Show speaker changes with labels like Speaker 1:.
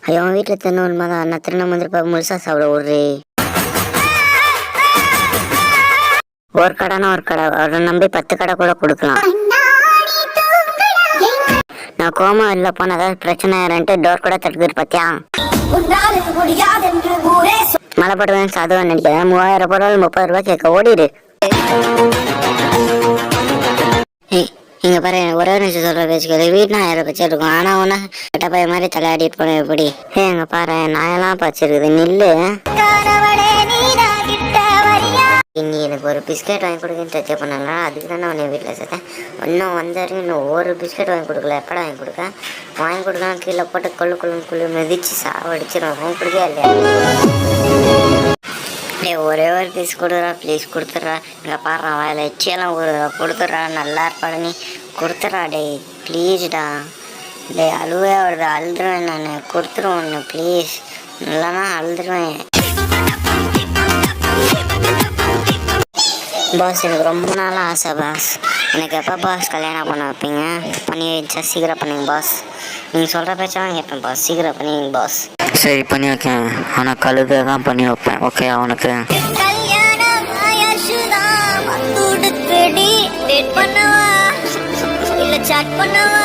Speaker 1: ஐயோ வீட்டில் தின்னு உண்மைதான். நான் திருநா முந்திரிப்பா முழுசா சாப்பிட விட்றி. ஒரு கடைனா ஒரு கடை, அவரை நம்பி 10 கடை கூட கொடுக்கலாம். நான் கோமா இல்லை போன ஏதாவது பிரச்சனை ஆயிரன்ட்டு டோர் கூட தடுக்குது பார்த்தியா. மழை போடுவேன் சாதுவாக நினைக்கிறேன். 3000 ரூபாய் 30 ரூபாய் கேட்க ஓடிடு. இங்க பாரு, ஒரே நிமிஷம் சொல்ற பேச்சுக்கள். வீட்டுனா 1000 பச்சை இருக்கும். ஆனா ஒன்னா கட்ட பைய மாதிரி தலையாடி போன எப்படி. எங்க பாரு, நாயெல்லாம் பச்சிருக்குது. நில்லு. நீ எனக்கு ஒரு பிஸ்கெட் வாங்கி கொடுக்குன்னு டச்சை பண்ணல. அதுக்கு தானே உன்னை வீட்டில் சேர்த்தேன். இன்னும் வந்தாரு, இன்னும் ஒரு பிஸ்கெட் வாங்கி கொடுக்கல. எப்படா வாங்கி கொடுக்க? வாங்கி கொடுக்கலாம் கீழே போட்டு கொள்ளு மிதிச்சு சாவடிச்சிடும். கொடுக்கா இல்லையா? ஒரே ஒரு பீஸ் கொடுக்குறா, ப்ளீஸ் கொடுத்துட்றா. இங்கே பாடுறான் வாயில் எச்சியெல்லாம் கொடுத்துட்றா. நல்லா இருப்பாடு நீ கொடுத்துட்றா. டேய் ப்ளீஸ்டா. டேய் அழுவே வருது, அழுதுருவேன் நான். கொடுத்துருவேன் ஒன்று ப்ளீஸ். இல்லைனா அழுதுருவேன். பாஸ் எனக்கு ரொம்ப நாளாக ஆசை பாஸ். எனக்கு எப்போ பாஸ் கல்யாணம் பண்ண வைப்பீங்க? பண்ணி வச்சா சீக்கிரம் பண்ணுங்க பாஸ். நீங்கள் சொல்கிற பேச்சாலும் கேட்பேன் பாஸ். சீக்கிரம் பண்ணிங்க பாஸ். சரி பண்ணி வைக்கேன். ஆனால் கழுதை தான் பண்ணி வைப்பேன். ஓகே அவனுக்கு பண்ணவா இல்லை சாட் பண்ணவா?